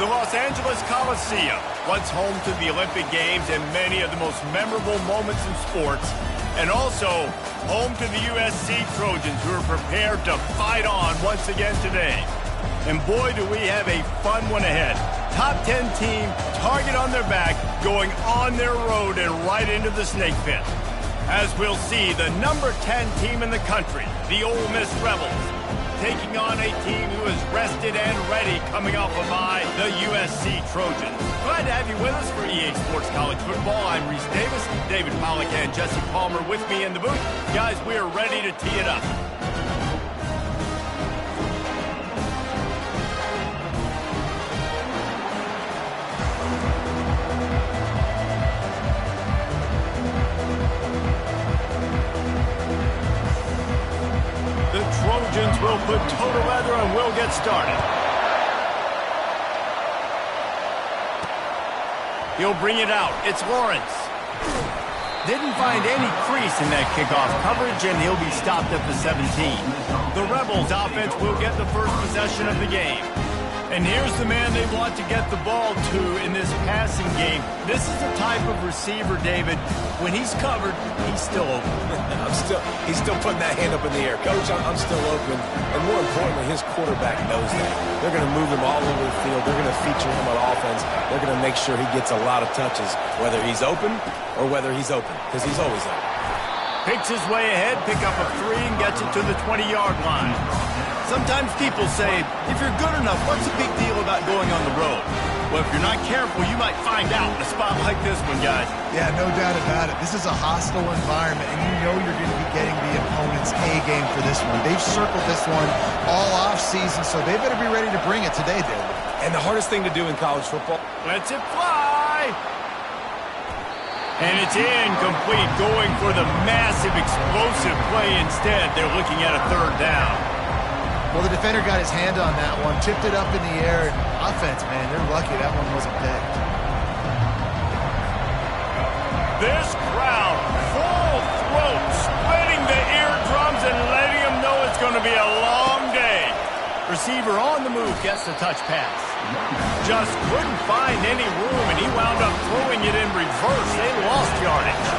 The Los Angeles Coliseum, once home to the Olympic Games and many of the most memorable moments in sports, and also home to the USC Trojans, who are prepared to fight on once again today. And boy, do we have a fun one ahead. Top 10 team, target on their back, going on their road and right into the snake pit. As we'll see, the number 10 team in the country, the Ole Miss Rebels, taking on a team who is rested and ready coming off a bye, the USC Trojans. Glad to have you with us for EA Sports College Football. I'm Reese Davis, David Pollack and Jesse Palmer with me in the booth. Guys, we are ready to tee it up. Trojans will put toe to leather and we'll get started. He'll bring it out. It's Lawrence. Didn't find any crease in that kickoff coverage, and he'll be stopped at the 17. The Rebels offense will get the first possession of the game. And here's the man they want to get the ball to in this passing game. This is the type of receiver, David, when he's covered, he's still open. He's still putting that hand up in the air. Coach, I'm still open. And more importantly, his quarterback knows that. They're going to move him all over the field. They're going to feature him on offense. They're going to make sure he gets a lot of touches, whether he's open or whether he's open, because he's always open. Picks his way ahead, pick up a 3, and gets it to the 20-yard line. Sometimes people say, if you're good enough, what's the big deal about going on the road? Well, if you're not careful, you might find out in a spot like this one, guys. Yeah, no doubt about it. This is a hostile environment, and you know you're going to be getting the opponent's A-game for this one. They've circled this one all off-season, so they better be ready to bring it today, David. And the hardest thing to do in college football. Lets it fly. And it's incomplete, going for the massive, explosive play instead. They're looking at a 3rd down. Well, the defender got his hand on that one, tipped it up in the air. Offense, man, they're lucky that one wasn't picked. This crowd, full throat, splitting the eardrums and letting them know it's going to be a long day. Receiver on the move gets the touch pass. Just couldn't find any room, and he wound up throwing it in reverse. They lost yardage.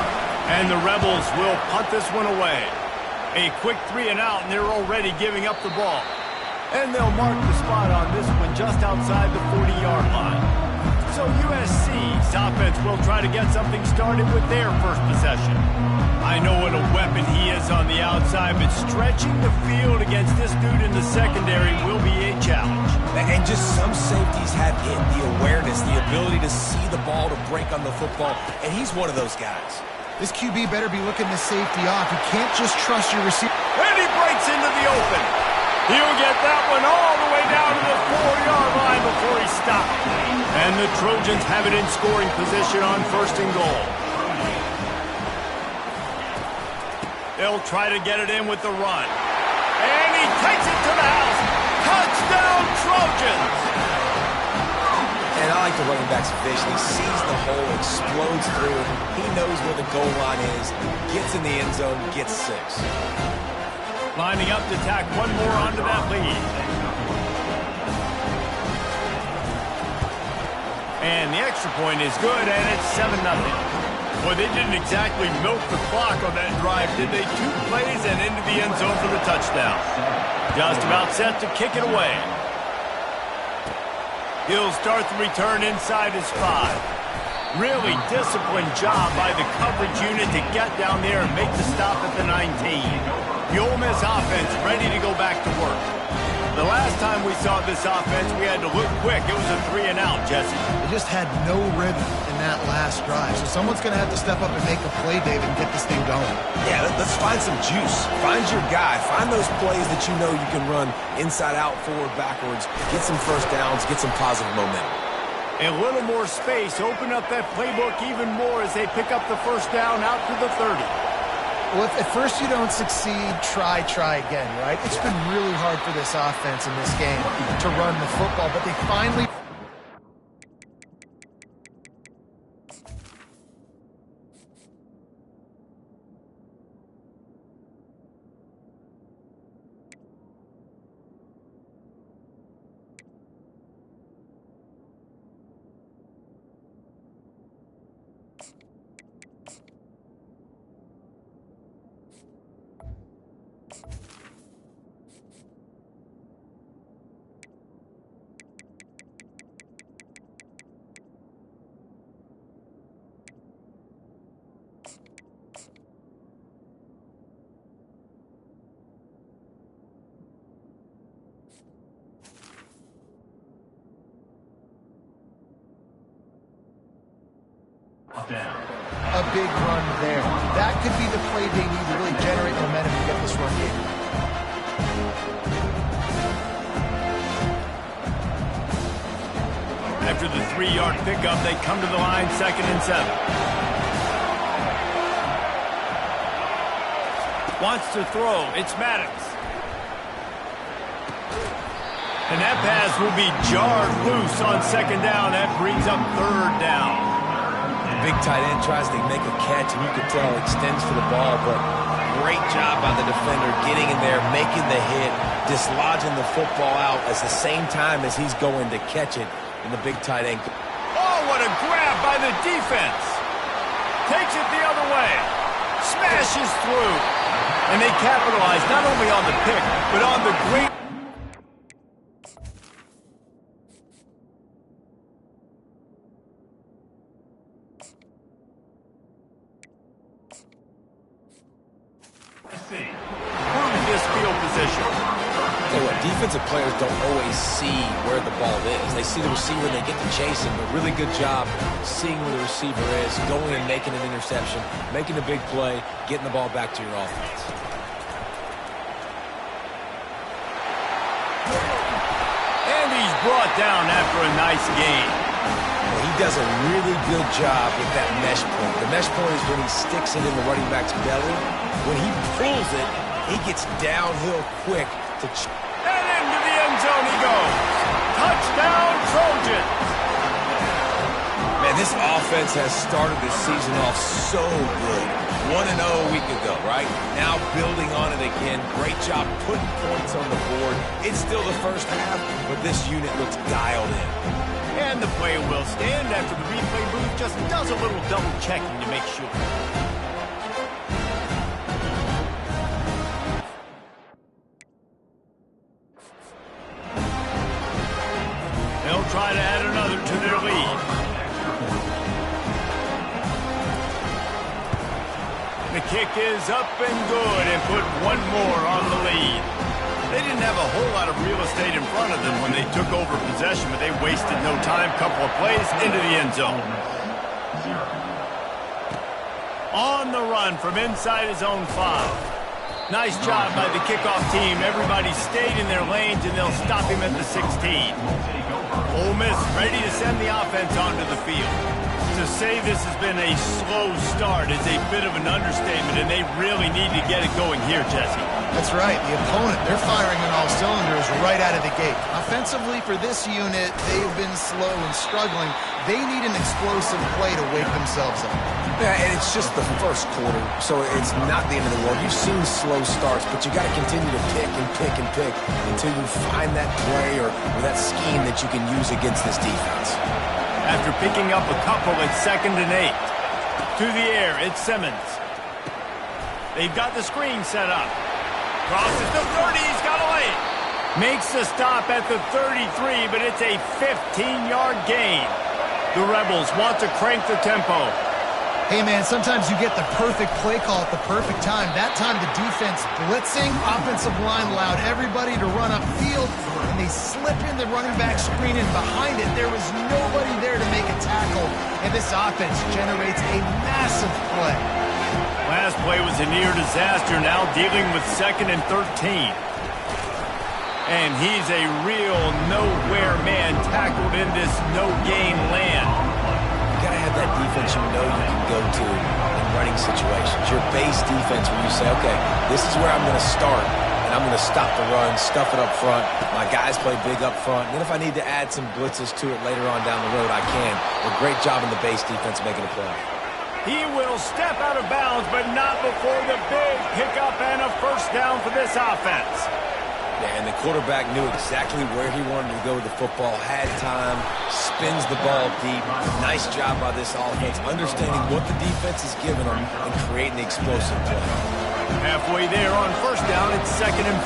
And the Rebels will punt this one away. A quick 3 and out, and they're already giving up the ball. And they'll mark the spot on this one just outside the 40-yard line. So USC's offense will try to get something started with their first possession. I know what a weapon he is on the outside, but stretching the field against this dude in the secondary will be a challenge. And just some safeties have it, the awareness, the ability to see the ball, to break on the football, and he's one of those guys. This QB better be looking the safety off. You can't just trust your receiver. And he breaks into the open. He'll get that one all the way down to the 4-yard line before he stopped. And the Trojans have it in scoring position on 1st and goal. They'll try to get it in with the run. And he takes it to the house. Touchdown, Trojans! And I like the running back's vision. He sees the hole, explodes through it. He knows where the goal line is, gets in the end zone, gets 6. Lining up to tack one more onto that lead. And the extra point is good, and it's 7-0. Well, they didn't exactly milk the clock on that drive, did they? 2 plays and into the end zone for the touchdown. Just about set to kick it away. He'll start the return inside his 5. Really disciplined job by the coverage unit to get down there and make the stop at the 19. The Ole Miss offense ready to go back to work. The last time we saw this offense, we had to look quick. It was a 3 and out, Jesse. They just had no rhythm in that last drive. So someone's going to have to step up and make a play, David, and get this thing going. Yeah, let's find some juice. Find your guy. Find those plays that you know you can run inside out, forward, backwards. Get some first downs. Get some positive momentum. A little more space. Open up that playbook even more as they pick up the first down out to the 30. Well, if at first you don't succeed, try again, right? It's been really hard for this offense in this game to run the football, but they finally... A big run there. That could be the play they need to really generate momentum to get this run game. After the 3-yard pickup, they come to the line, 2nd and 7. Wants to throw. It's Maddox. And that pass will be jarred loose on 2nd down. That brings up 3rd down. The big tight end tries to make a catch, and you can tell extends for the ball, but great job by the defender getting in there, making the hit, dislodging the football out at the same time as he's going to catch it. And the big tight end. Oh, what a grab by the defense. Takes it the other way. Smashes through. And they capitalize not only on the pick, but on the great... Improve this field position. Tell you what, defensive players don't always see where the ball is. They see the receiver and they get to chase him, but really good job seeing where the receiver is, going and making an interception, making a big play, getting the ball back to your offense. And he's brought down after a nice gain. Well, he does a really good job with that mesh point. The mesh point is when he sticks it in the running back's belly. When he pulls it, he gets downhill quick to... And into the end zone he goes. Touchdown, Trojans. Man, this offense has started this season off so good. 1-0 a week ago, right? Now building on it again. Great job putting points on the board. It's still the first half, but this unit looks dialed in. And the play will stand after the replay booth just does a little double checking to make sure. They'll try to add another to their lead. The kick is up and good and put one more on the lead. They didn't have a whole lot of real estate in front of them when they took over possession, but they wasted no time. Couple of plays into the end zone. On the run from inside his own 5. Nice job by the kickoff team. Everybody stayed in their lanes, and they'll stop him at the 16. Ole Miss ready to send the offense onto the field. To say this has been a slow start is a bit of an understatement, and they really need to get it going here, Jesse. That's right. The opponent, they're firing on all cylinders right out of the gate. Offensively, for this unit, they've been slow and struggling. They need an explosive play to wake themselves up. Yeah, and it's just the first quarter, so it's not the end of the world. You've seen slow starts, but you got to continue to pick and pick and pick until you find that play or that scheme that you can use against this defense. After picking up a couple, it's 2nd and 8. To the air, it's Simmons. They've got the screen set up. Crosses the 30, he's got a lane. Makes the stop at the 33, but it's a 15-yard gain. The Rebels want to crank the tempo. Hey, man, sometimes you get the perfect play call at the perfect time. That time the defense blitzing, offensive line allowed everybody to run upfield, and they slip in the running back screen, and behind it there was nobody there to make a tackle, and this offense generates a massive play. Last play was a near disaster, now dealing with 2nd and 13. And he's a real nowhere man tackled in this no-gain land. You got to have that defense you know you can go to in running situations. Your base defense where you say, okay, this is where I'm going to start, and I'm going to stop the run, stuff it up front. My guys play big up front. And then if I need to add some blitzes to it later on down the road, I can. A great job in the base defense making a play. He will step out of bounds, but not before the big pickup and a first down for this offense. Yeah, and the quarterback knew exactly where he wanted to go with the football, had time, spins the ball deep. Nice job by this offense, understanding what the defense is giving them and creating the explosive play. Halfway there on first down, it's 2nd and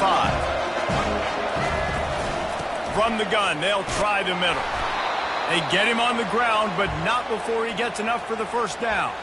5. From the gun, they'll try the middle. They get him on the ground, but not before he gets enough for the first down.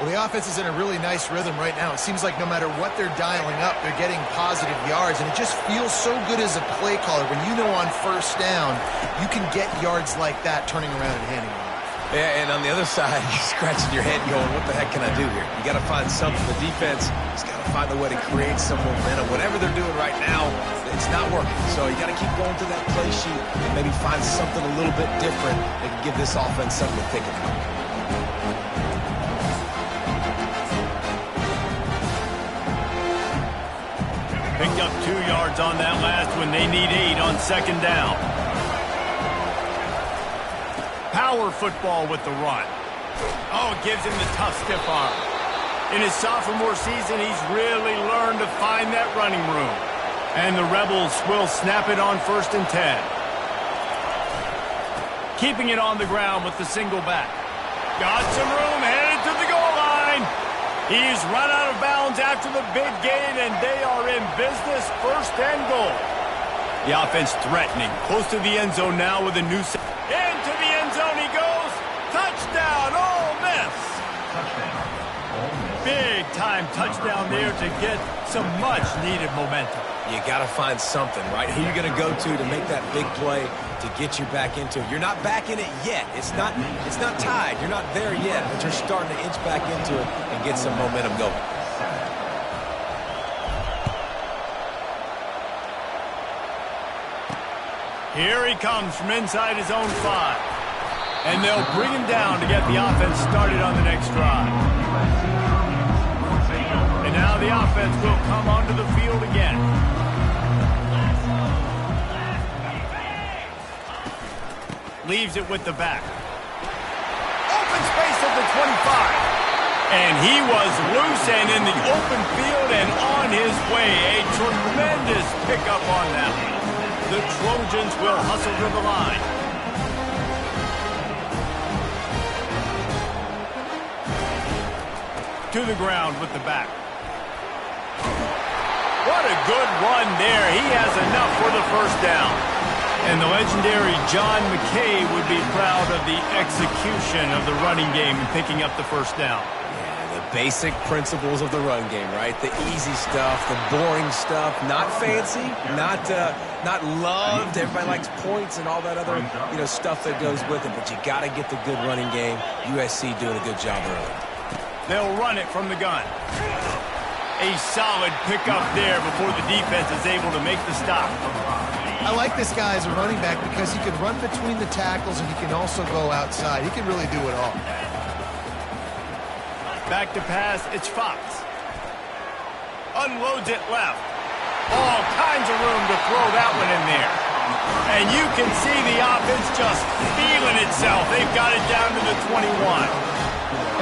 Well, the offense is in a really nice rhythm right now. It seems like no matter what they're dialing up, they're getting positive yards, and it just feels so good as a play caller when you know on first down you can get yards like that turning around and handing them off. Yeah, and on the other side, you're scratching your head going, what the heck can I do here? You got to find something. The defense has got to find a way to create some momentum. Whatever they're doing right now, it's not working. So you got to keep going to that play sheet and maybe find something a little bit different that can give this offense something to think about. Picked up 2 yards on that last one. They need 8 on second down. Power football with the run. Oh, it gives him the tough stiff arm. In his sophomore season, he's really learned to find that running room. And the Rebels will snap it on 1st and 10. Keeping it on the ground with the single back. Got some room, headed to the goal line. He's run out of bounds after the big gain, and they are in business, 1st and goal. The offense threatening, close to the end zone now with a new set. Into the end zone he goes. Touchdown, Ole Miss. Big time touchdown there to get some much needed momentum. You got to find something, right? Who you going to go to make that big play to get you back into it? You're not back in it yet. It's not tied. You're not there yet, but you're starting to inch back into it and get some momentum going. Here he comes from inside his own 5. And they'll bring him down to get the offense started on the next drive. And now the offense will come onto the field again. Leaves it with the back. Open space at the 25. And he was loose and in the open field and on his way. A tremendous pickup on that one. The Trojans will hustle to the line. To the ground with the back. What a good run there. He has enough for the 1st down. And the legendary John McKay would be proud of the execution of the running game and picking up the 1st down. Basic principles of the run game, right? The easy stuff, the boring stuff, not fancy, not loved. Everybody likes points and all that other, stuff that goes with it. But you got to get the good running game. USC doing a good job early. They'll run it from the gun. A solid pickup there before the defense is able to make the stop. I like this guy as a running back because he can run between the tackles and he can also go outside. He can really do it all. Back to pass, it's Fox. Unloads it left. All kinds of room to throw that one in there. And you can see the offense just feeling itself. They've got it down to the 21.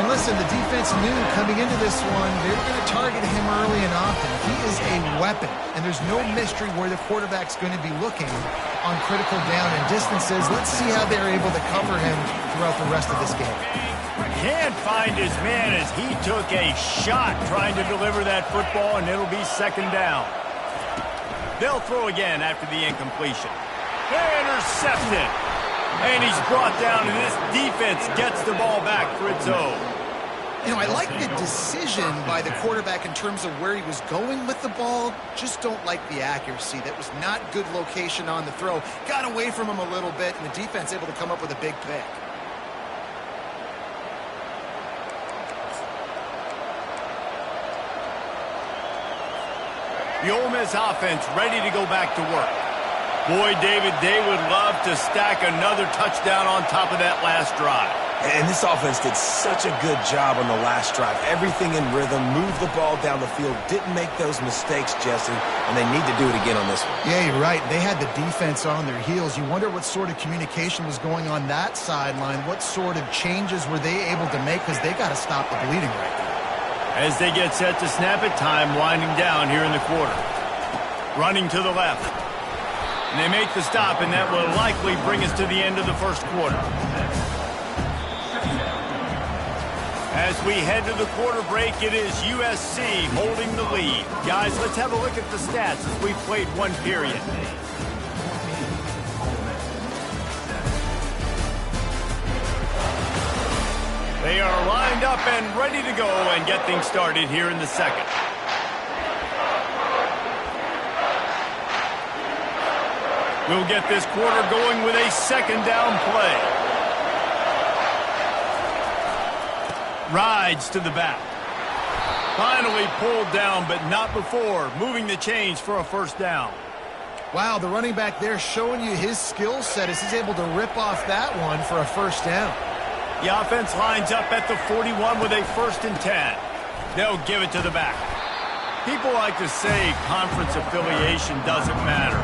And listen, the defense knew coming into this one, they were going to target him early and often. He is a weapon, and there's no mystery where the quarterback's going to be looking on critical down and distances. Let's see how they're able to cover him throughout the rest of this game. Can't find his man as he took a shot trying to deliver that football, and it'll be 2nd down. They'll throw again after the incompletion. Intercepted. And he's brought down, and this defense gets the ball back for its own. I like the decision by the quarterback in terms of where he was going with the ball. Just don't like the accuracy. That was not good location on the throw. Got away from him a little bit, and the defense able to come up with a big pick. The Ole Miss offense ready to go back to work. Boy, David, they would love to stack another touchdown on top of that last drive. And this offense did such a good job on the last drive. Everything in rhythm, moved the ball down the field, didn't make those mistakes, Jesse, and they need to do it again on this one. Yeah, you're right. They had the defense on their heels. You wonder what sort of communication was going on that sideline. What sort of changes were they able to make because they got to stop the bleeding right now. As they get set to snap it, time winding down here in the quarter. Running to the left. And they make the stop, and that will likely bring us to the end of the 1st quarter. As we head to the quarter break, it is USC holding the lead. Guys, let's have a look at the stats as we've played one period. They are lined up and ready to go and get things started here in the 2nd. We'll get this quarter going with a 2nd down play. Rides to the back. Finally pulled down, but not before moving the chains for a first down. Wow, the running back there showing you his skill set as he's able to rip off that one for a first down. The offense lines up at the 41 with a 1st and 10. They'll give it to the back. People like to say conference affiliation doesn't matter.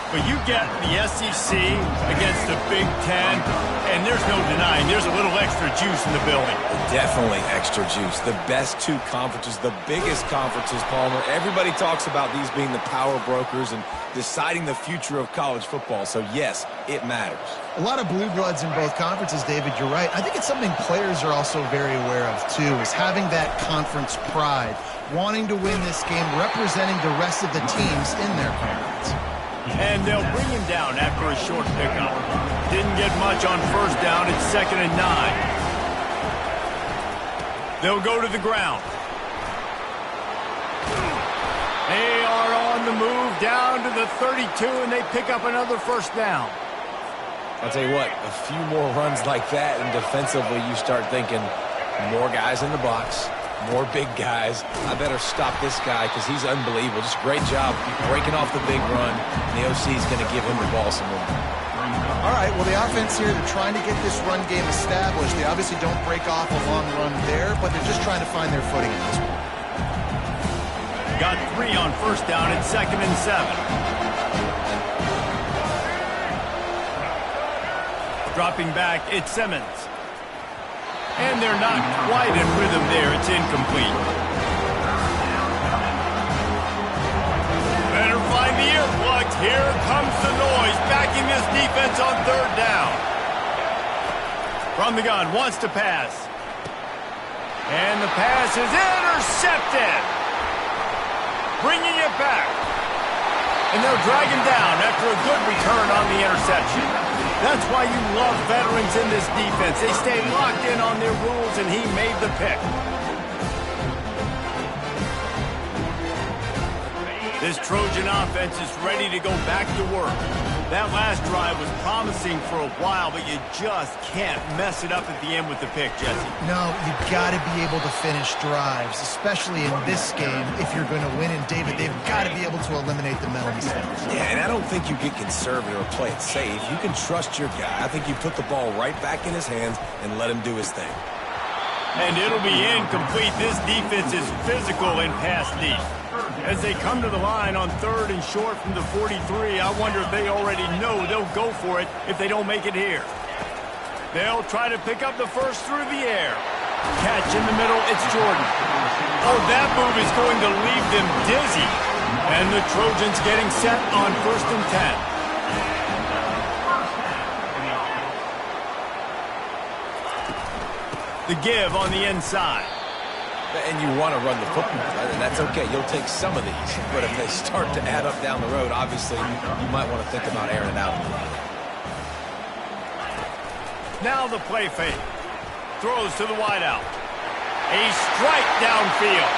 But you get the SEC against the Big Ten, and there's no denying there's a little extra juice in the building. Definitely extra juice. The best two conferences, the biggest conferences, Palmer. Everybody talks about these being the power brokers and deciding the future of college football. So, yes, it matters. A lot of blue bloods in both conferences, David. You're right. I think it's something players are also very aware of, too, is having that conference pride, wanting to win this game, representing the rest of the teams in their conference. And they'll bring him down after a short pickup. Didn't get much on first down. It's 2nd and 9. They'll go to the ground. They are on the move down to the 32, and they pick up another first down. I'll tell you what, a few more runs like that, and defensively you start thinking more guys in the box, more big guys. I better stop this guy because he's unbelievable. Just great job breaking off the big run. The OC is going to give him the ball some more. All right, well, the offense here, they're trying to get this run game established. They obviously don't break off a long run there, but they're just trying to find their footing at this point. Got 3 on first down at 2nd and 7. Dropping back, it's Simmons. And they're not quite in rhythm there. It's incomplete. Better find the earplugs. Here comes the noise, backing this defense on 3rd down. From the gun, wants to pass. And the pass is intercepted. Bringing it back. And they'll drag him down after a good return on the interception. That's why you love veterans in this defense. They stay locked in on their rules, and he made the pick. This Trojan offense is ready to go back to work. That last drive was promising for a while, but you just can't mess it up at the end with the pick, Jesse. No, you've got to be able to finish drives, especially in this game. If you're going to win, and David, they've got to be able to eliminate the mental mistakes. Yeah, and I don't think you get conservative or play it safe. You can trust your guy. I think you put the ball right back in his hands and let him do his thing. And it'll be incomplete. This defense is physical in pass deep. As they come to the line on 3rd and short from the 43, I wonder if they already know they'll go for it if they don't make it here. They'll try to pick up the first through the air. Catch in the middle, it's Jordan. Oh, that move is going to leave them dizzy. And the Trojans getting set on 1st and 10. The give on the inside. And you want to run the football, and that's okay. You'll take some of these. But if they start to add up down the road, obviously, you might want to think about airing it out. Now the play fake. Throws to the wideout. A strike downfield.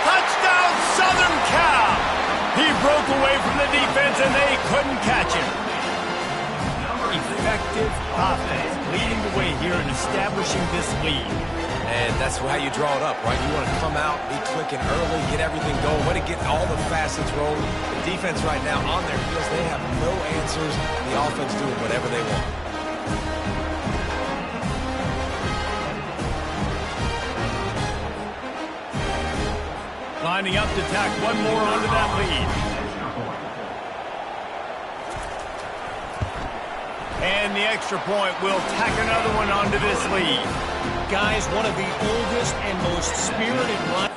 Touchdown, Southern Cal! He broke away from the defense, and they couldn't catch him. Effective offense leading the way here in establishing this lead. And that's how you draw it up, right? You want to come out, be clicking early, get everything going, want to get all the facets rolling. The defense right now on their heels, they have no answers. The offense doing whatever they want. Lining up to tack one more onto that lead. And the extra point will tack another one onto this lead. Guys, one of the oldest and most spirited rivals.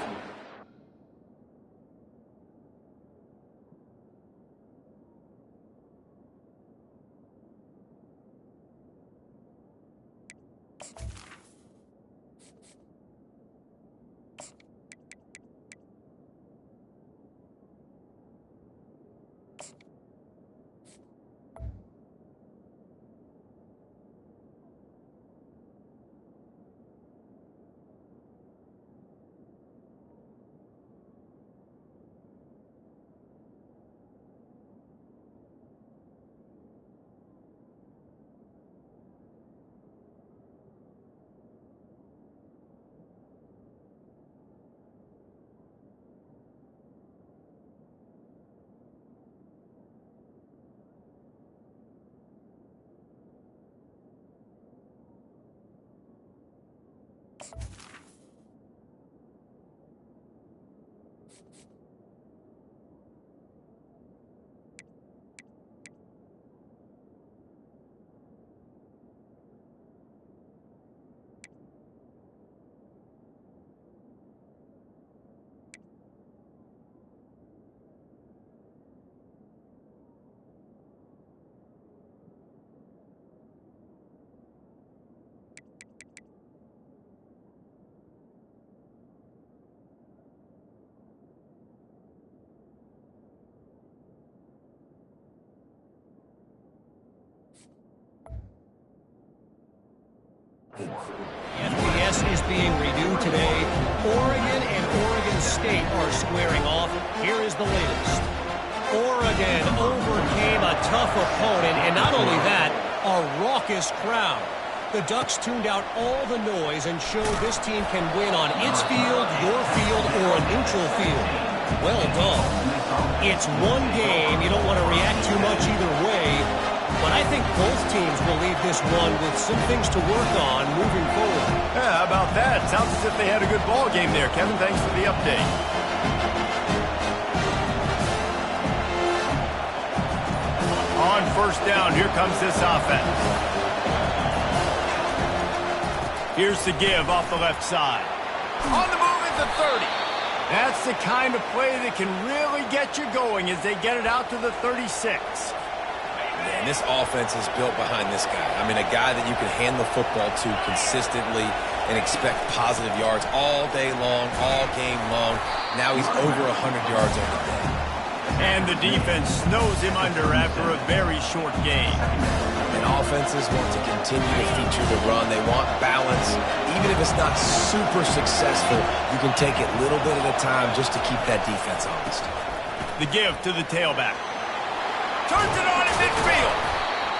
FBS is being renewed today. Oregon and Oregon State are squaring off. Here is the latest. Oregon overcame a tough opponent, and not only that, a raucous crowd. The Ducks tuned out all the noise and showed this team can win on its field, your field, or a neutral field. Well done. It's one game. You don't want to react too much either way. But I think both teams will leave this one with some things to work on moving forward. Yeah, how about that? Sounds as if they had a good ball game there. Kevin, thanks for the update. On first down, here comes this offense. Here's the give off the left side. On the move at the 30. That's the kind of play that can really get you going as they get it out to the 36. Man, this offense is built behind this guy. I mean, a guy that you can hand the football to consistently and expect positive yards all day long, all game long. Now he's over 100 yards on the day. And the defense snows him under after a very short game. And offenses want to continue to feature the run. They want balance. Even if it's not super successful, you can take it little bit at a time just to keep that defense honest. The give to the tailback. Turns it on in midfield.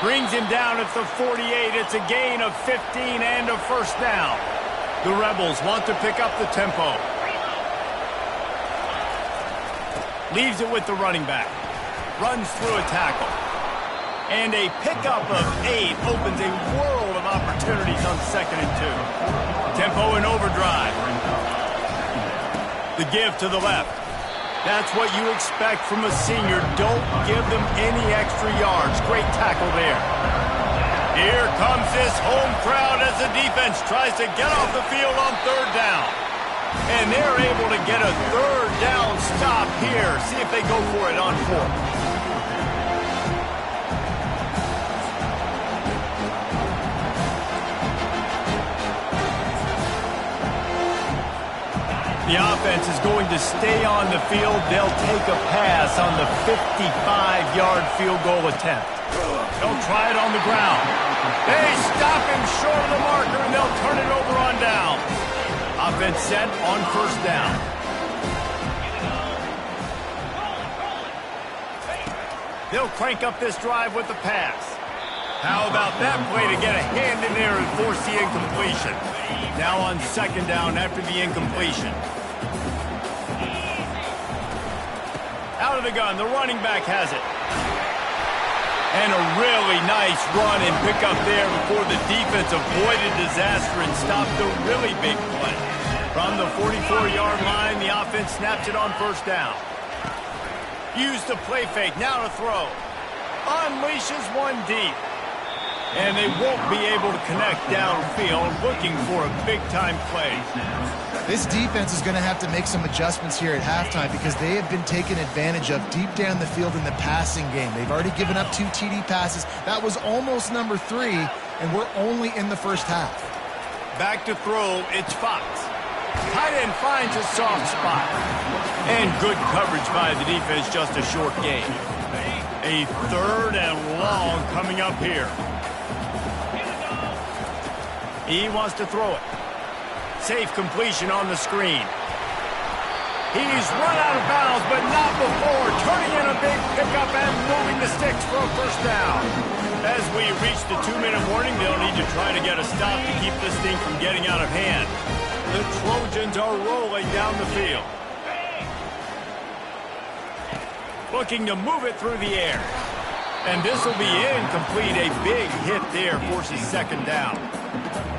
Brings him down at the 48. It's a gain of 15 and a first down. The Rebels want to pick up the tempo. Leaves it with the running back. Runs through a tackle. And a pickup of 8 opens a world of opportunities on 2nd and 2. Tempo in overdrive. The give to the left. That's what you expect from a senior. Don't give them any extra yards. Great tackle there. Here comes this home crowd as the defense tries to get off the field on 3rd down. And they're able to get a 3rd down stop here. See if they go for it on 4th. The offense is going to stay on the field. They'll take a pass on the 55-yard field goal attempt. They'll try it on the ground. They stop him short of the marker, and they'll turn it over on down. Offense set on 1st down. They'll crank up this drive with the pass. How about that play to get a hand in there and force the incompletion? Now on 2nd down after the incompletion. Out of the gun, the running back has it. And a really nice run and pickup there before the defense avoided disaster and stopped a really big play. From the 44-yard line, the offense snaps it on 1st down. Use the play fake, now to throw. Unleashes one deep. And they won't be able to connect downfield, looking for a big-time play. This defense is going to have to make some adjustments here at halftime because they have been taken advantage of deep down the field in the passing game. They've already given up 2 TD passes. That was almost number 3, and we're only in the first half. Back to throw, it's Fox. Tight end finds a soft spot. And good coverage by the defense, just a short gain. A 3rd and long coming up here. He wants to throw it. Safe completion on the screen. He's run out of bounds, but not before. Turning in a big pickup and moving the sticks for a 1st down. As we reach the 2-minute warning, they'll need to try to get a stop to keep this thing from getting out of hand. The Trojans are rolling down the field. Looking to move it through the air. And this will be incomplete. A big hit there forces 2nd down.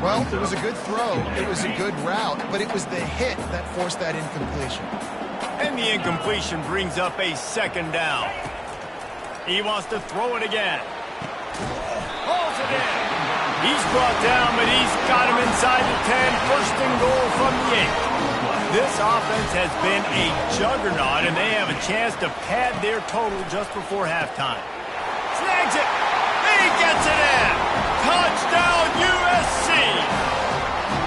Well, it was a good throw. It was a good route, but it was the hit that forced that incompletion. And the incompletion brings up a second down. He wants to throw it again. Hauls it in. He's brought down, but he's got him inside the 10. First and goal from the 8. This offense has been a juggernaut, and they have a chance to pad their total just before halftime. Snags it. He gets it in. Touchdown, USC.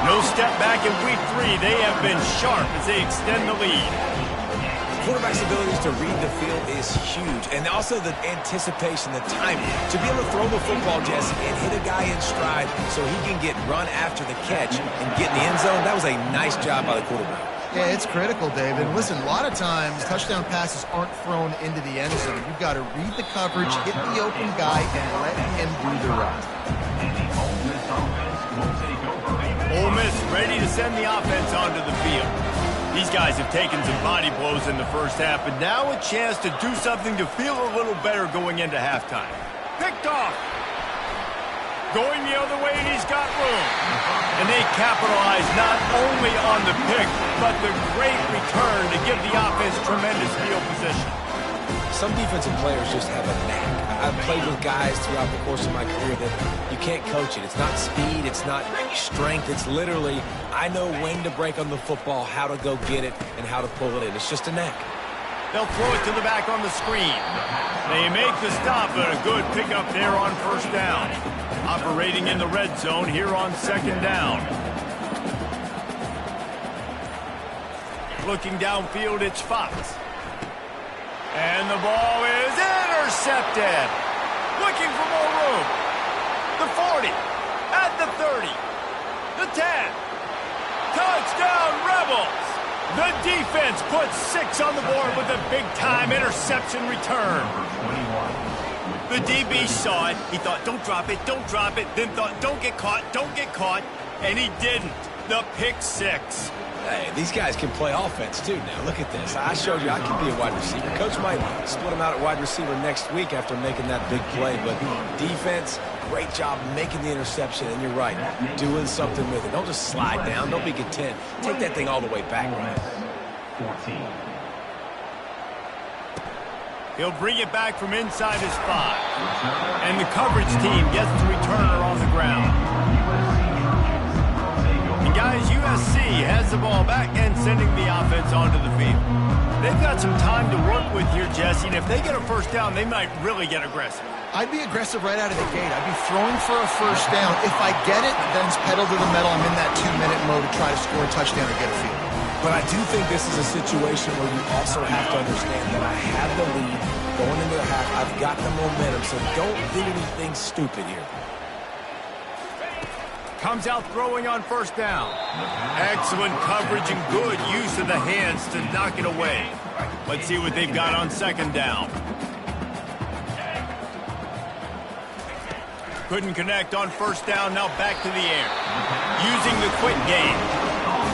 No step back in week 3. They have been sharp as they extend the lead. Quarterback's abilities to read the field is huge, and also the anticipation, the timing. To be able to throw the football, Jesse, and hit a guy in stride so he can get run after the catch and get in the end zone, that was a nice job by the quarterback. Yeah, it's critical, David. Listen, a lot of times touchdown passes aren't thrown into the end zone. You've got to read the coverage, hit the open guy, and let him do the rest. Ole Miss ready to send the offense onto the field. These guys have taken some body blows in the first half, but now a chance to do something to feel a little better going into halftime. Picked off. Going the other way, and he's got room. And they capitalize not only on the pick, but the great return to give the offense tremendous field position. Some defensive players just have a knack. I've played with guys throughout the course of my career that you can't coach it. It's not speed, it's not strength. It's literally, I know when to break on the football, how to go get it, and how to pull it in. It's just a knack. They'll throw it to the back on the screen. They make the stop, but a good pickup there on first down. Operating in the red zone here on second down. Looking downfield, it's Fox. And the ball is intercepted. Looking for more room. The 40. At the 30. The 10. Touchdown, Rebels. The defense puts 6 on the board with a big-time interception return. The DB saw it. He thought, don't drop it, don't drop it. Then thought, don't get caught. And he didn't. The pick 6. Hey, these guys can play offense, too, now. Look at this. I showed you I can be a wide receiver. Coach might split him out at wide receiver next week after making that big play. But defense, great job making the interception. And you're right, doing something with it. Don't just slide down. Don't be content. Take that thing all the way back. 14. He'll bring it back from inside his 5. And the coverage team gets the returner on the ground. And guys, USC has the ball back and sending the offense onto the field. They've got some time to work with here, Jesse, and if they get a first down, they might really get aggressive. I'd be aggressive right out of the gate. I'd be throwing for a first down. If I get it, then it's pedal to the metal. I'm in that 2-minute mode to try to score a touchdown or get a field. But I do think this is a situation where you also have to understand that I have the lead going into the half. I've got the momentum, so don't do anything stupid here. Comes out throwing on first down. Excellent coverage and good use of the hands to knock it away. Let's see what they've got on second down. Couldn't connect on first down, now back to the air. Using the quick game.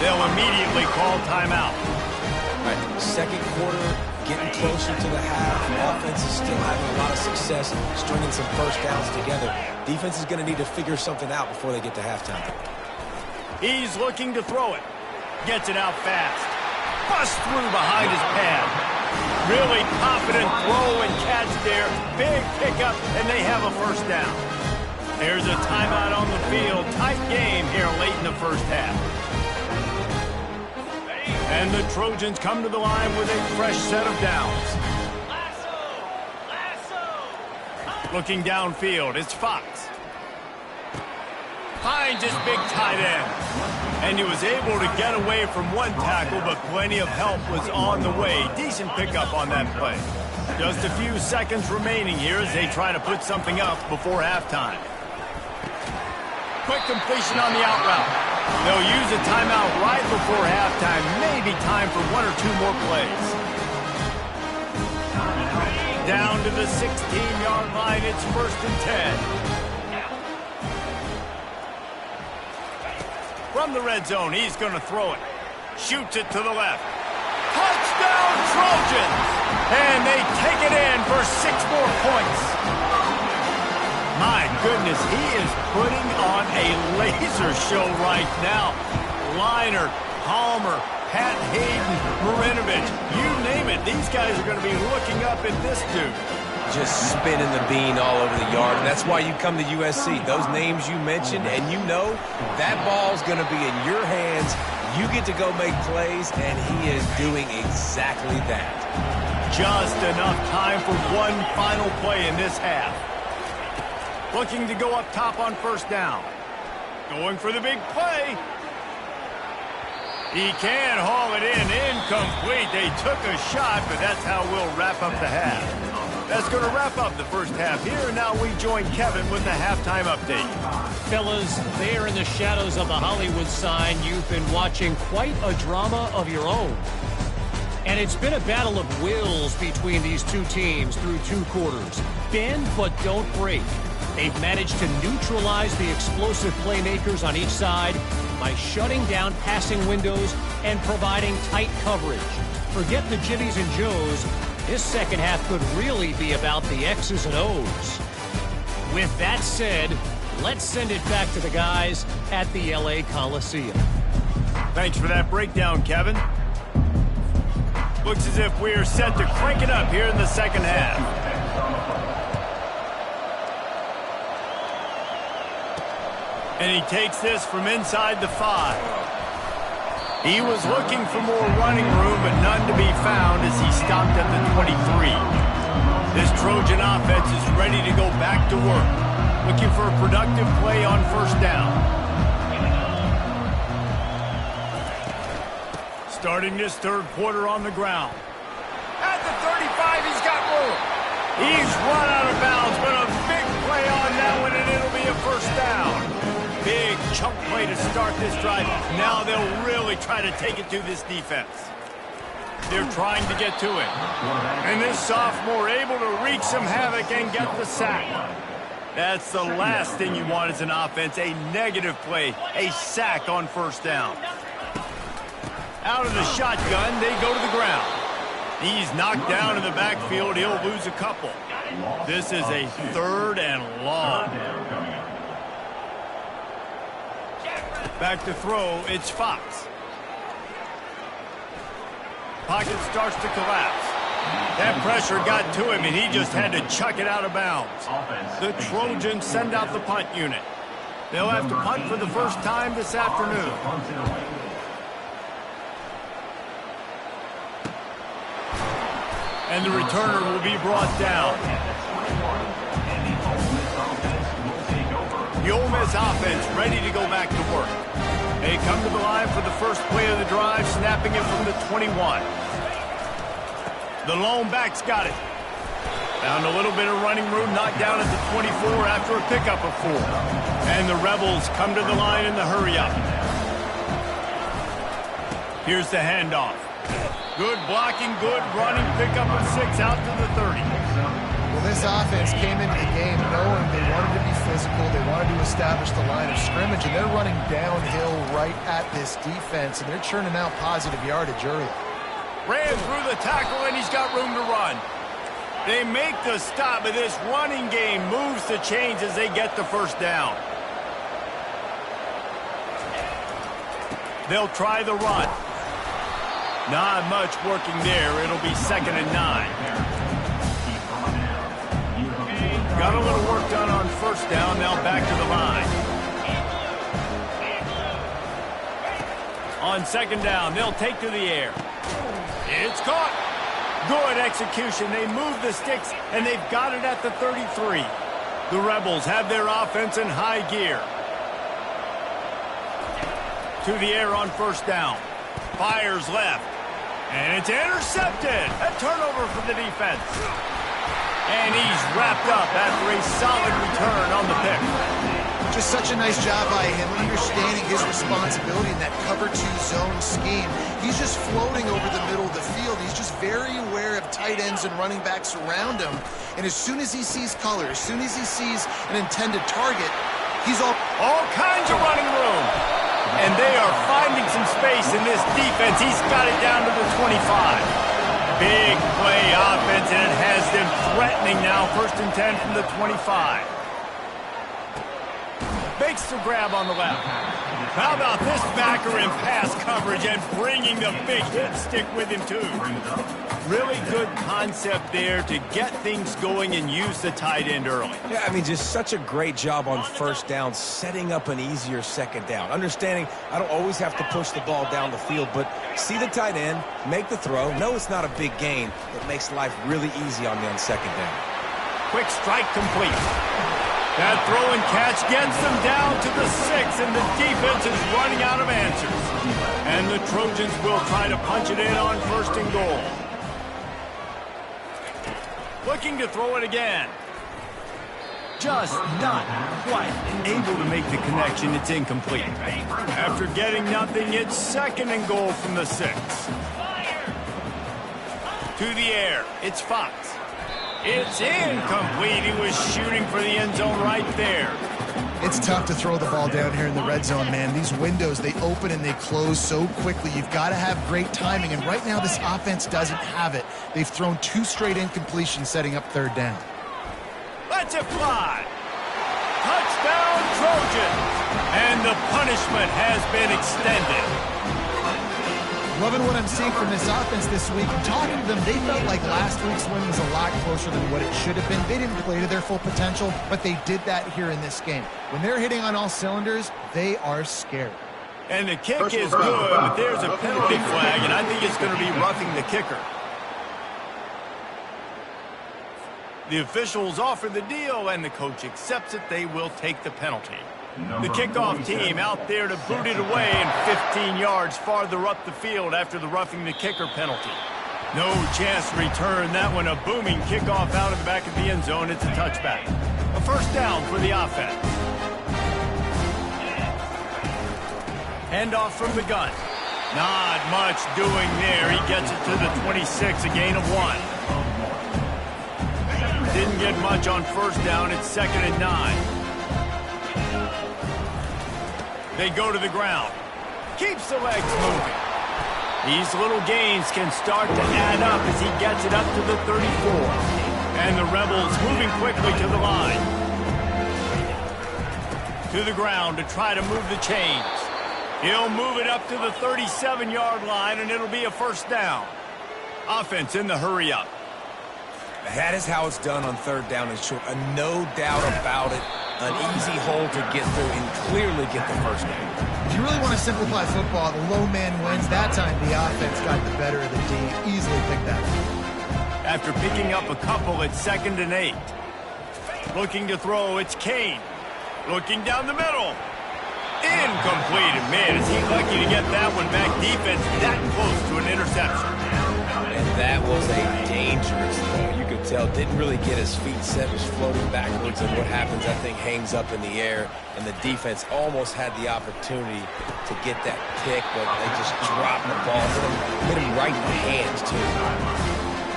They'll immediately call timeout. All right, second quarter, getting closer to the half. Offense is still having a lot of success stringing some first downs together. Defense is going to need to figure something out before they get to halftime. He's looking to throw it. Gets it out fast. Busts through behind his pad. Really confident throw and catch there. Big pickup, and they have a first down. There's a timeout on the field. Tight game here late in the first half. And the Trojans come to the line with a fresh set of downs. Looking downfield, it's Fox. Finds his big tight end. And he was able to get away from one tackle, but plenty of help was on the way. Decent pickup on that play. Just a few seconds remaining here as they try to put something up before halftime. Quick completion on the out route. They'll use a timeout right before halftime. Maybe time for 1 or 2 more plays. Down to the 16-yard line. It's 1st and 10. From the red zone, he's going to throw it. Shoots it to the left. Touchdown, Trojans! And they take it in for 6 more points. My goodness, he is putting on a laser show right now. Liner, Palmer, Pat Hayden, Marinovich, you name it. These guys are going to be looking up at this dude. Just spinning the bean all over the yard, and that's why you come to USC. Those names you mentioned, and you know that ball's going to be in your hands. You get to go make plays, and he is doing exactly that. Just enough time for one final play in this half. Looking to go up top on first down. Going for the big play. He can haul it in. Incomplete. They took a shot, but that's how we'll wrap up the half. That's going to wrap up the first half here. And now we join Kevin with the halftime update. Fellas, there in the shadows of the Hollywood sign, you've been watching quite a drama of your own. And it's been a battle of wills between these two teams through 2 quarters. Bend but don't break. They've managed to neutralize the explosive playmakers on each side by shutting down passing windows and providing tight coverage. Forget the Jimmies and Joes. This second half could really be about the X's and O's. With that said, let's send it back to the guys at the LA Coliseum. Thanks for that breakdown, Kevin. Looks as if we're set to crank it up here in the second half. And he takes this from inside the 5. He was looking for more running room, but none to be found as he stopped at the 23. This Trojan offense is ready to go back to work, looking for a productive play on first down. Starting this third quarter on the ground. At the 35, he's got room. He's run out of bounds, but a big play on that one, and it'll be a first down. Big chunk play to start this drive. Now they'll really try to take it to this defense. They're trying to get to it. And this sophomore able to wreak some havoc and get the sack. That's the last thing you want as an offense, a negative play, a sack on first down. Out of the shotgun, they go to the ground. He's knocked down in the backfield. He'll lose a couple. This is a 3rd and long. Back to throw, it's Fox. Pocket starts to collapse. That pressure got to him, and he just had to chuck it out of bounds. The Trojans send out the punt unit. They'll have to punt for the first time this afternoon. And the returner will be brought down. The Ole Miss offense ready to go back to work. They come to the line for the first play of the drive, snapping it from the 21. The lone back's got it. Found a little bit of running room, knocked down at the 24 after a pickup of 4. And the Rebels come to the line in the hurry-up. Here's the handoff. Good blocking, good running, pickup of 6 out to the 30. Well, this offense came into the game knowing they wanted to be physical, they wanted to establish the line of scrimmage, and they're running downhill right at this defense, and they're churning out positive yardage early. Ran through the tackle, and he's got room to run. They make the stop, but this running game moves the chains as they get the first down. They'll try the run. Not much working there. It'll be 2nd and 9. Got a little work done on first down. Now back to the line. On 2nd down, they'll take to the air. It's caught. Good execution. They move the sticks, and they've got it at the 33. The Rebels have their offense in high gear. To the air on first down. Fires left. And it's intercepted. A turnover for the defense. And he's wrapped up after a solid return on the pick. Just such a nice job by him understanding his responsibility in that cover 2 zone scheme. He's just floating over the middle of the field. He's just very aware of tight ends and running backs around him. And as soon as he sees color, as soon as he sees an intended target, he's all kinds of running room. And they are finding some space in this defense. He's got it down to the 25. Big play offense, and it has them threatening now. 1st and 10 from the 25. Makes the grab on the left. How about this backer in pass coverage and bringing the big hit stick with him, too. Really good concept there to get things going and use the tight end early. Yeah, I mean, just such a great job on first down, setting up an easier second down. Understanding I don't always have to push the ball down the field, but see the tight end, make the throw. No, it's not a big gain. It makes life really easy on me on second down. Quick strike complete. That throw and catch gets them down to the 6, and the defense is running out of answers. And the Trojans will try to punch it in on 1st and goal. Looking to throw it again. Just not quite able to make the connection. It's incomplete. After getting nothing, it's 2nd and goal from the 6. To the air. It's Fox. It's incomplete. He was shooting for the end zone right there. It's tough to throw the ball down here in the red zone, man. These windows, they open and they close so quickly. You've got to have great timing, and right now this offense doesn't have it. They've thrown 2 straight incompletions setting up 3rd down. Let's it fly. Touchdown, Trojans. And the punishment has been extended. Loving what I'm seeing from this offense this week. Talking to them, they felt like last week's win was a lot closer than what it should have been. They didn't play to their full potential, but they did that here in this game. When they're hitting on all cylinders, they are scared. And the kick is good, but there's a penalty flag, and I think it's going to be roughing the kicker. The officials offer the deal, and the coach accepts it. They will take the penalty. The kickoff team out there to boot it away and 15 yards farther up the field after the roughing the kicker penalty. No chance to return that one. A booming kickoff out of the back of the end zone. It's a touchback. A 1st down for the offense. Handoff from the gun. Not much doing there. He gets it to the 26, a gain of 1. Didn't get much on 1st down. It's 2nd and 9. They go to the ground. Keeps the legs moving. These little gains can start to add up as he gets it up to the 34. And the Rebels moving quickly to the line. To the ground to try to move the chains. He'll move it up to the 37-yard line, and it'll be a 1st down. Offense in the hurry-up. That is how it's done on 3rd down and short. No doubt about it. An easy hole to get through and clearly get the 1st down. If you really want to simplify football, the low man wins. That time the offense got the better of the team. Easily picked that up. After picking up a couple, it's 2nd and 8. Looking to throw, it's Kane. Looking down the middle. Incomplete. And man, is he lucky to get that one back. Defense that close to an interception. And that was a dangerous throw. You could tell, didn't really get his feet set, was floating backwards, and what happens, that thing hangs up in the air, and the defense almost had the opportunity to get that pick, but they just dropped the ball. Hit him right in the hands, too.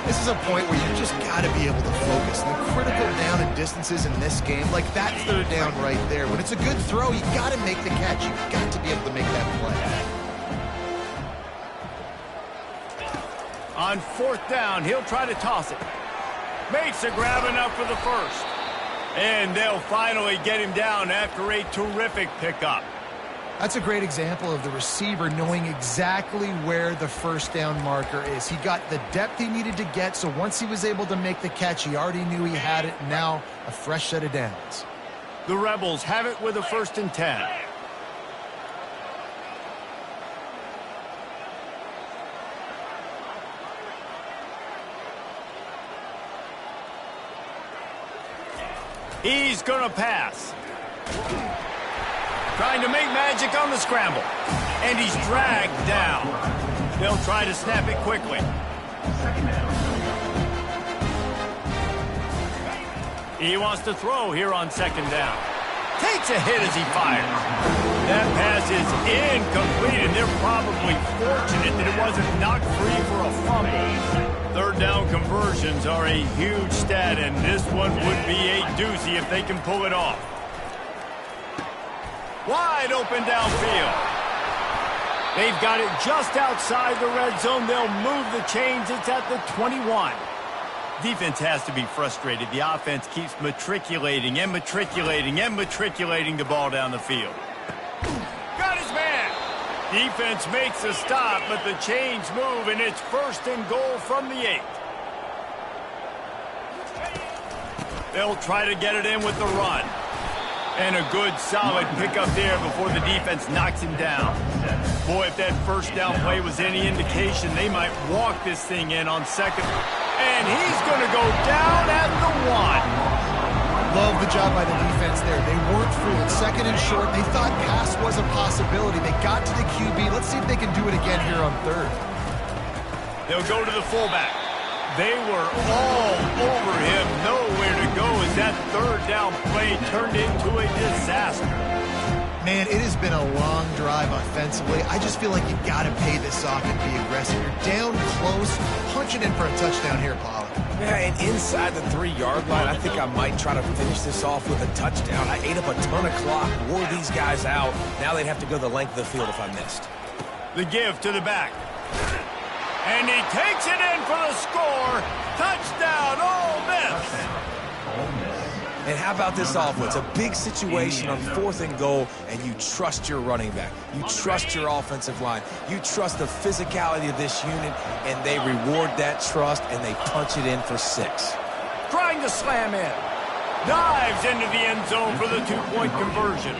This is a point where you just got to be able to focus. The critical down and distances in this game, like that 3rd down right there. When it's a good throw, you got to make the catch. You've got to be able to make that play. On 4th down, he'll try to toss it. Makes a grab enough for the 1st. And they'll finally get him down after a terrific pickup. That's a great example of the receiver knowing exactly where the 1st down marker is. He got the depth he needed to get, so once he was able to make the catch, he already knew he had it. Now, a fresh set of downs. The Rebels have it with a 1st and 10. He's going to pass. Trying to make magic on the scramble. And he's dragged down. They'll try to snap it quickly. He wants to throw here on 2nd down. Takes a hit as he fires. That pass is incomplete, and they're probably fortunate that it wasn't knocked free for a fumble. 3rd down conversions are a huge stat, and this one would be a doozy if they can pull it off. Wide open downfield. They've got it just outside the red zone. They'll move the chains. It's at the 21. Defense has to be frustrated. The offense keeps matriculating and matriculating and matriculating the ball down the field. Got his man. Defense makes a stop, but the chains move, and it's 1st and goal from the 8. They'll try to get it in with the run. And a good, solid pickup there before the defense knocks him down. Boy, if that first down play was any indication, they might walk this thing in on 2nd. And he's going to go down at the 1. Love the job by the defense there. They weren't fooled. 2nd and short. They thought pass was a possibility. They got to the QB. Let's see if they can do it again here on 3rd. They'll go to the fullback. They were all over him. Nowhere to go as that 3rd down play turned into a disaster. Man, it has been a long drive offensively. I just feel like you got to pay this off and be aggressive. You're down close. Punch it in for a touchdown here, Pollard. Yeah, and inside the 3-yard line, I think I might try to finish this off with a touchdown. I ate up a ton of clock, wore these guys out. Now they'd have to go the length of the field if I missed. The give to the back. And he takes it in for the score. Touchdown, Ole Miss. And how about this offense? A big situation on 4th and goal, and you trust your running back. You trust your offensive line. You trust the physicality of this unit, and they reward that trust, and they punch it in for 6. Trying to slam in. Dives into the end zone for the 2-point conversion.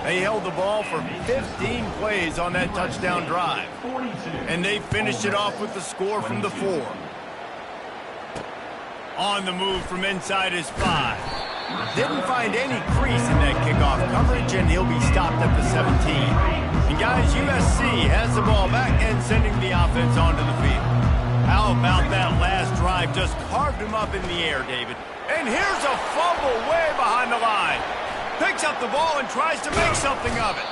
They held the ball for 15 plays on that touchdown drive. And they finished it off with the score from the 4. On the move from inside his 5. Didn't find any crease in that kickoff coverage, and he'll be stopped at the 17. And guys, USC has the ball back and sending the offense onto the field. How about that last drive? Just carved him up in the air, David. And here's a fumble way behind the line. Picks up the ball and tries to make something of it.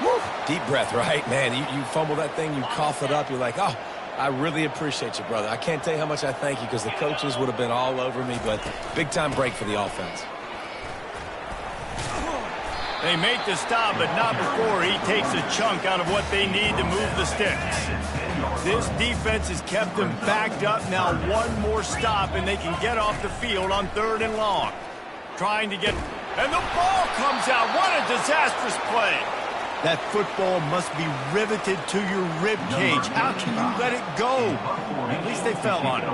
Woo. Deep breath, right? Man, you fumble that thing, you cough it up, you're like, oh, I really appreciate you, brother. I can't tell you how much I thank you because the coaches would have been all over me, but big-time break for the offense. They make the stop, but not before he takes a chunk out of what they need to move the sticks. This defense has kept them backed up. Now 1 more stop, and they can get off the field on 3rd and long. Trying to get... And the ball comes out. What a disastrous play. That football must be riveted to your rib cage. How can you let it go? At least they fell on it.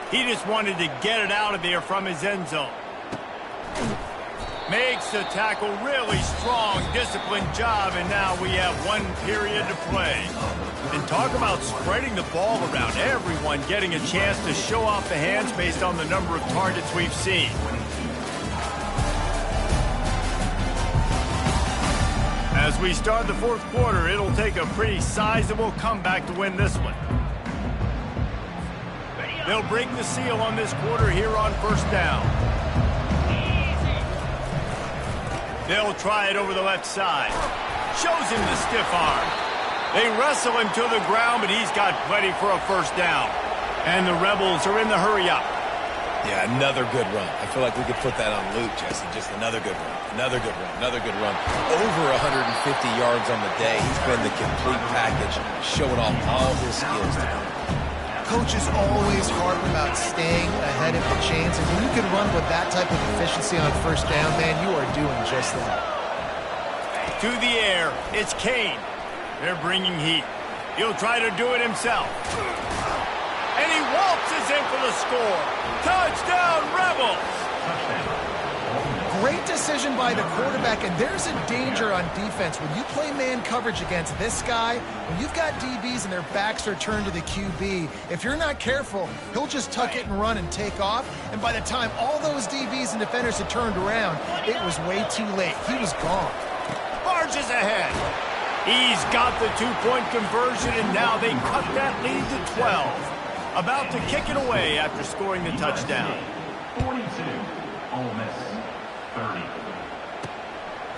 He just wanted to get it out of there from his end zone. Makes the tackle, really strong, disciplined job, and now we have 1 period to play. And talk about spreading the ball around. Everyone getting a chance to show off the hands based on the number of targets we've seen. As we start the 4th quarter, it'll take a pretty sizable comeback to win this one. They'll break the seal on this quarter here on 1st down. They'll try it over the left side. Shows him the stiff arm. They wrestle him to the ground, but he's got plenty for a 1st down. And the Rebels are in the hurry-up. Yeah, another good run. I feel like we could put that on loop, Jesse. Just another good run. Another good run. Another good run. Over 150 yards on the day. He's been the complete package, showing off all his skills to come. Coach is always hard about staying ahead of the chains, and when you can run with that type of efficiency on 1st down, man, you are doing just that. To the air, it's Kane. They're bringing heat. He'll try to do it himself. And he waltzes in for the score. Touchdown, Rebels! Great decision by the quarterback, and there's a danger on defense. When you play man coverage against this guy, when you've got DBs and their backs are turned to the QB, if you're not careful, he'll just tuck it and run and take off, and by the time all those DBs and defenders had turned around, it was way too late. He was gone. Barges ahead. He's got the 2-point conversion, and now they cut that lead to 12. About to kick it away after scoring the touchdown. 42, Ole Miss, 30.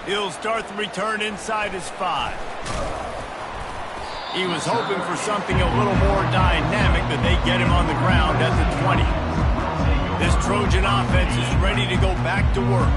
He'll start the return inside his 5. He was hoping for something a little more dynamic, but they get him on the ground at the 20. This Trojan offense is ready to go back to work.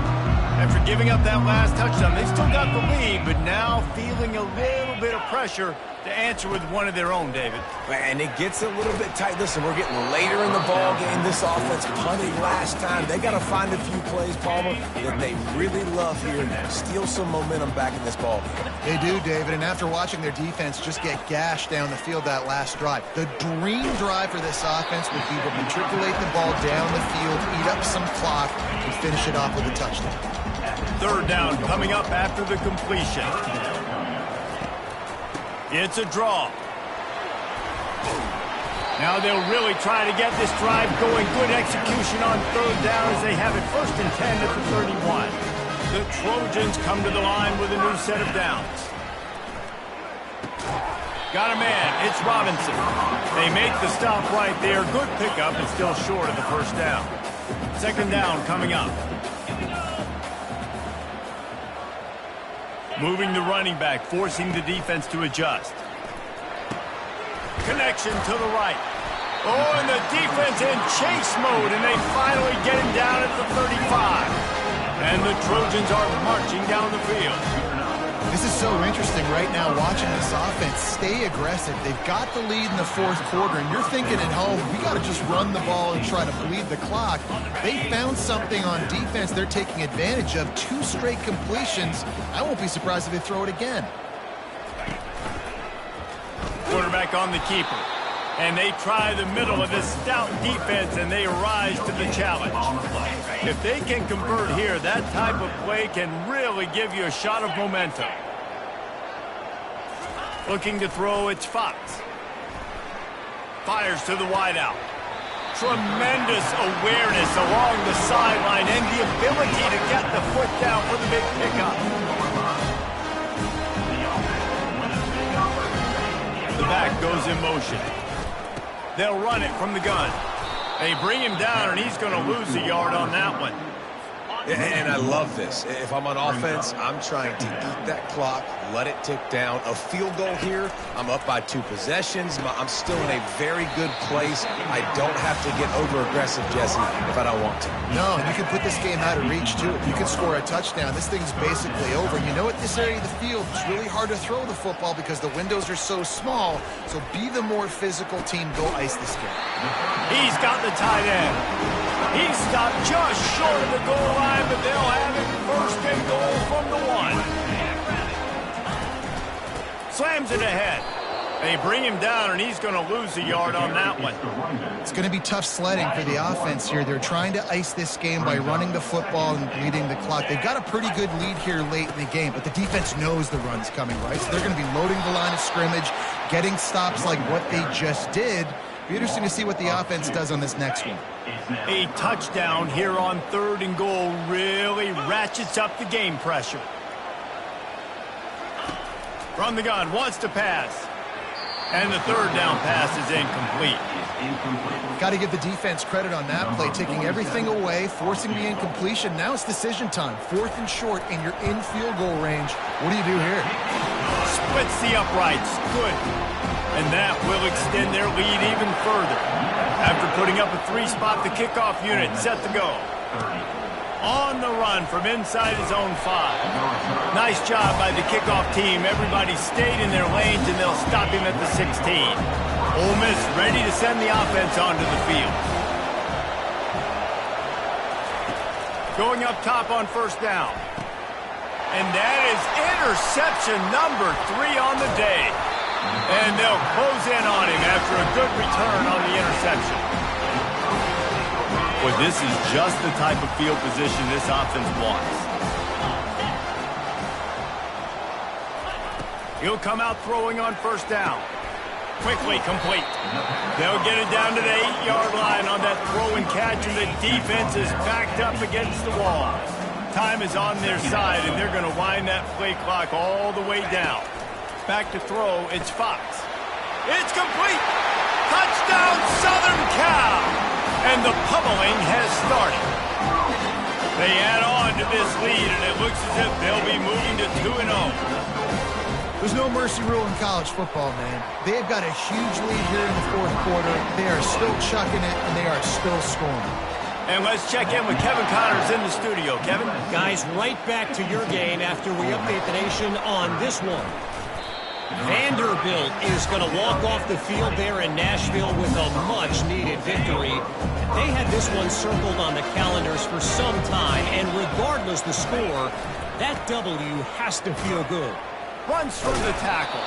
After giving up that last touchdown, they still got the lead, but now feeling a little bit of pressure to answer with one of their own, David. And it gets a little bit tight. Listen, we're getting later in the ball game. This offense punted last time. They got to find a few plays, Palmer, that they really love here and steal some momentum back in this ball game. They do, David, and after watching their defense just get gashed down the field that last drive, the dream drive for this offense would be to matriculate the ball down the field, eat up some clock, and finish it off with a touchdown. Third down coming up after the completion. It's a draw. Now they'll really try to get this drive going. Good execution on third down as they have it 1st and 10 at the 31. The Trojans come to the line with a new set of downs. Got a man. It's Robinson. They make the stop right there. Good pickup and still short of the first down. 2nd down coming up. Moving the running back, forcing the defense to adjust. Connection to the right. Oh, and the defense in chase mode, and they finally get him down at the 35. And the Trojans are marching down the field. This is so interesting right now watching this offense stay aggressive. They've got the lead in the 4th quarter, and you're thinking at home, we got to just run the ball and try to bleed the clock. They found something on defense they're taking advantage of. 2 straight completions. I won't be surprised if they throw it again. Quarterback on the keeper. And they try the middle of this stout defense, and they rise to the challenge. If they can convert here, that type of play can really give you a shot of momentum. Looking to throw, it's Fox. Fires to the wideout. Tremendous awareness along the sideline and the ability to get the foot down for the big pickup. The back goes in motion. They'll run it from the gun. They bring him down, and he's going to lose a yard on that one. And I love this. If I'm on offense, I'm trying to eat that clock, let it tick down. A field goal here, I'm up by 2 possessions. I'm still in a very good place. I don't have to get over-aggressive, Jesse, if I don't want to. No, and you can put this game out of reach, too. If you can score a touchdown, this thing's basically over. You know, at this area of the field, it's really hard to throw the football because the windows are so small. So be the more physical team. Go ice this game. He's got the tight end. He stopped just short of the goal line, but they'll have it 1st and goal from the 1. Slams it ahead. They bring him down, and he's going to lose a yard on that one. It's going to be tough sledding for the offense here. They're trying to ice this game by running the football and bleeding the clock. They've got a pretty good lead here late in the game, but the defense knows the run's coming, right? So they're going to be loading the line of scrimmage, getting stops like what they just did. Be interesting to see what the offense does on this next one. A touchdown here on 3rd and goal really ratchets up the game pressure. From the gun, wants to pass. And the 3rd down pass is incomplete. Got to give the defense credit on that play, taking everything away, forcing the incompletion. Now it's decision time. 4th and short, and you're in field goal range. What do you do here? Splits the uprights. Good. And that will extend their lead even further. After putting up a 3-spot, the kickoff unit set to go. On the run from inside his own 5. Nice job by the kickoff team. Everybody stayed in their lanes, and they'll stop him at the 16. Ole Miss ready to send the offense onto the field. Going up top on 1st down. And that is interception number 3 on the day. And they'll close in on him after a good return on the interception. Well, this is just the type of field position this offense wants. He'll come out throwing on 1st down. Quickly complete. They'll get it down to the 8-yard line on that throw and catch, and the defense is backed up against the wall. Time is on their side, and they're going to wind that play clock all the way down. Back to throw, it's Fox. It's complete! Touchdown, Southern Cal! And the pummeling has started. They add on to this lead, and it looks as if they'll be moving to 2-0. There's no mercy rule in college football, man. They've got a huge lead here in the 4th quarter. They are still chucking it, and they are still scoring. And let's check in with Kevin Connors in the studio. Kevin? Guys, right back to your game after we update the nation on this one. Vanderbilt is going to walk off the field there in Nashville with a much-needed victory. They had this one circled on the calendars for some time, and regardless the score, that W has to feel good. Runs through the tackle.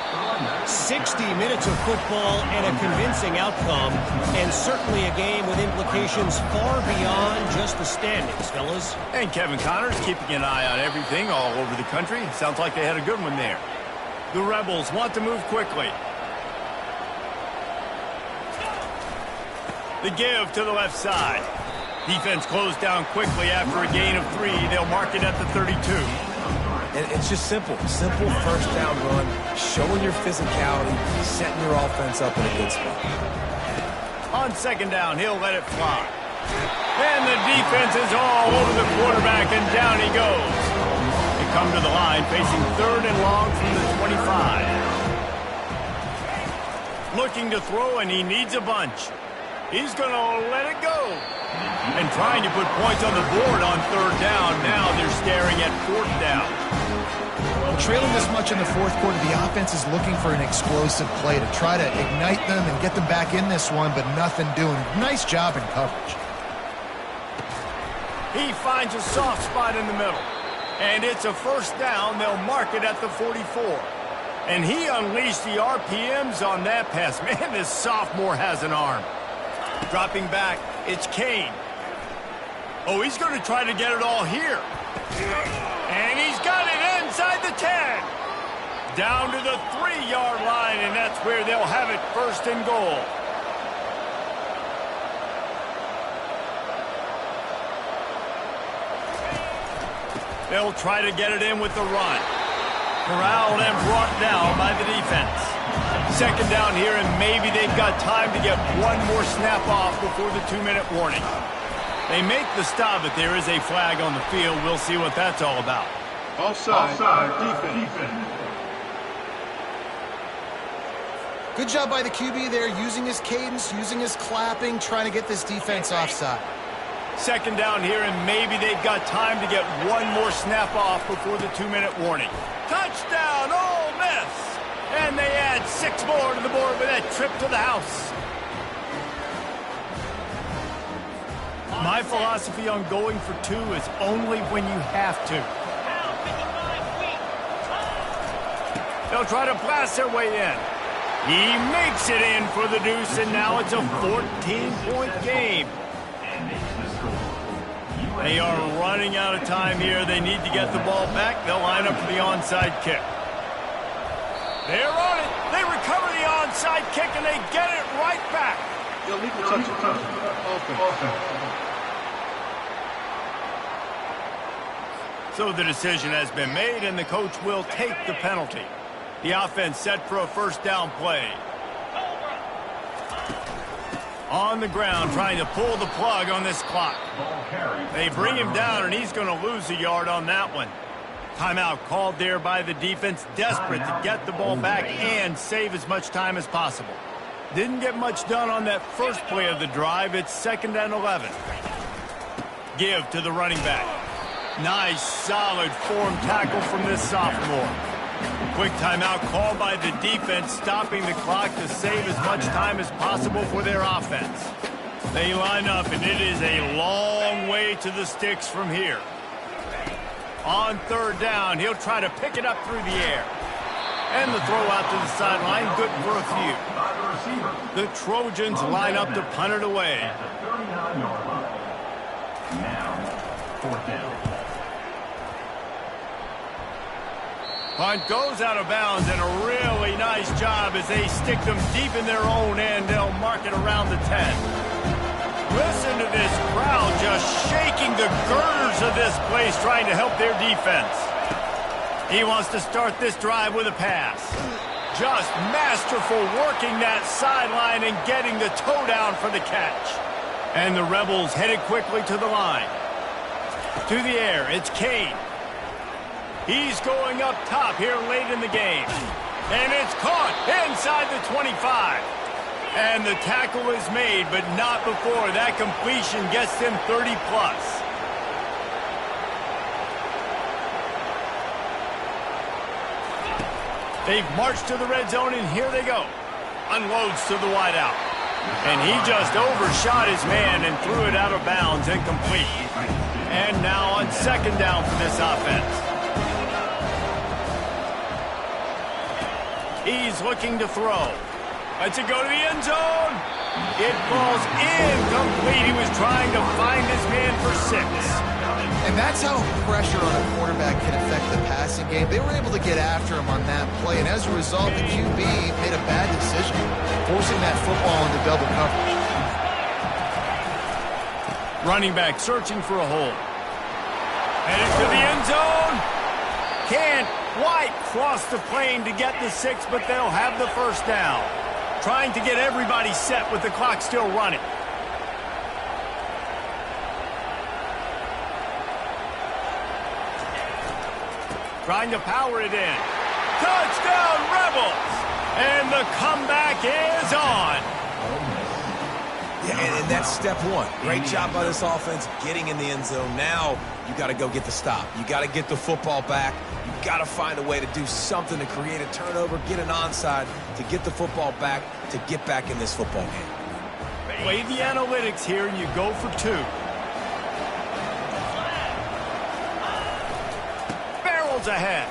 60 minutes of football and a convincing outcome, and certainly a game with implications far beyond just the standings, fellas. And Kevin Connors keeping an eye on everything all over the country. Sounds like they had a good one there. The Rebels want to move quickly. The give to the left side. Defense closed down quickly after a gain of 3. They'll mark it at the 32. And it's just simple. Simple first down run, showing your physicality, setting your offense up in a good spot. On second down, he'll let it fly. And the defense is all over the quarterback, and down he goes. They come to the line, facing 3rd and long from the 25. Looking to throw, and he needs a bunch. He's going to let it go. And trying to put points on the board on 3rd down. Now they're staring at 4th down. Well, trailing this much in the 4th quarter, the offense is looking for an explosive play to try to ignite them and get them back in this one, but nothing doing. Nice job in coverage. He finds a soft spot in the middle. And it's a 1st down. They'll mark it at the 44. And he unleashed the RPMs on that pass. Man, this sophomore has an arm. Dropping back, it's Kane. Oh, he's going to try to get it all here. And he's got it inside the 10. Down to the 3-yard line, and that's where they'll have it 1st and goal. They'll try to get it in with the run. Corralled and brought down by the defense. 2nd down here, and maybe they've got time to get one more snap off before the 2-minute warning. They make the stop, but there is a flag on the field. We'll see what that's all about. Offside. Defense. Good job by the QB there, using his cadence, using his clapping, trying to get this defense offside. 2nd down here, and maybe they've got time to get one more snap off before the 2-minute warning. Touchdown, Ole Miss! And they add 6 more to the board with that trip to the house. My philosophy on going for 2 is only when you have to. They'll try to blast their way in. He makes it in for the deuce, and now it's a 14-point game. They are running out of time here. They need to get the ball back. They'll line up for the onside kick. They're on it. They recover the onside kick, and they get it right back. So the decision has been made, and the coach will take the penalty. The offense set for a 1st down play. On the ground, trying to pull the plug on this clock. They bring him down, and he's going to lose a yard on that one. Timeout called there by the defense, desperate to get the ball back and save as much time as possible. Didn't get much done on that first play of the drive. It's 2nd and 11. Give to the running back. Nice, solid form tackle from this sophomore. Quick timeout called by the defense, stopping the clock to save as much time as possible for their offense. They line up, and it is a long way to the sticks from here. On 3rd down, he'll try to pick it up through the air. And the throw out to the sideline, good for a few. The Trojans line up to punt it away. Now, 4th down. Punt goes out of bounds, and a really nice job as they stick them deep in their own end. They'll mark it around the 10. Listen to this crowd just shaking the girders of this place, trying to help their defense. He wants to start this drive with a pass. Just masterful working that sideline and getting the toe down for the catch. And the Rebels headed quickly to the line. To the air, it's Kane. He's going up top here late in the game. And it's caught inside the 25. And the tackle is made, but not before that completion gets them 30-plus. They've marched to the red zone, and here they go. Unloads to the wideout. And he just overshot his man and threw it out of bounds, incomplete. And now on second down for this offense. He's looking to throw. Lets it go to the end zone. It falls incomplete. He was trying to find his man for 6. And that's how pressure on a quarterback can affect the passing game. They were able to get after him on that play, and as a result, the QB made a bad decision, forcing that football into double coverage. Running back searching for a hole. Headed to the end zone. Can't quite cross the plane to get the 6, but they'll have the first down. Trying to get everybody set with the clock still running. Trying to power it in. Touchdown, Rebels! And the comeback is on. Yeah, and that's step one. Great job by this offense getting in the end zone. Now you got to go get the stop. You got to get the football back. You got to find a way to do something to create a turnover, get an onside, to get the football back, to get back in this football game. Play the analytics here, and you go for 2. Barrels ahead.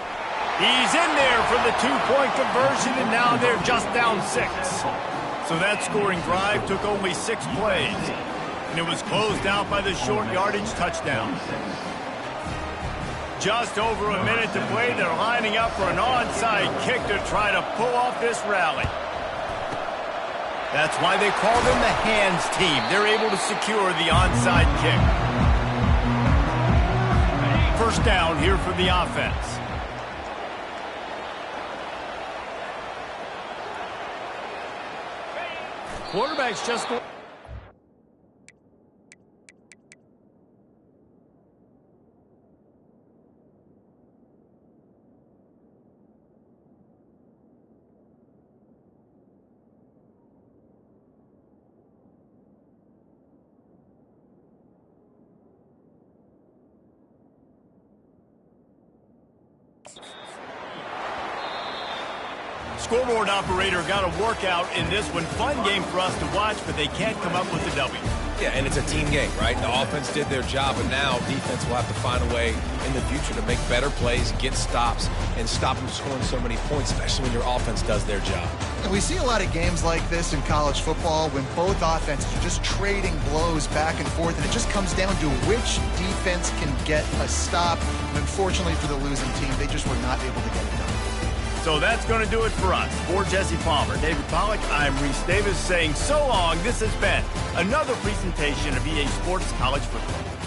He's in there for the 2-point conversion, and now they're just down 6. So that scoring drive took only 6 plays, and it was closed out by the short yardage touchdown. Just over a minute to play. They're lining up for an onside kick to try to pull off this rally. That's why they call them the hands team. They're able to secure the onside kick. First down here for the offense. Quarterback's just... Scoreboard operator got a workout in this one. Fun game for us to watch, but they can't come up with a W. Yeah, and it's a team game, right? The offense did their job, and now defense will have to find a way in the future to make better plays, get stops, and stop them scoring so many points, especially when your offense does their job. And we see a lot of games like this in college football when both offenses are just trading blows back and forth, and it just comes down to which defense can get a stop. And unfortunately for the losing team, they just were not able to get it done. So that's going to do it for us. For Jesse Palmer, David Pollack, I'm Reese Davis saying so long. This has been another presentation of EA Sports College Football.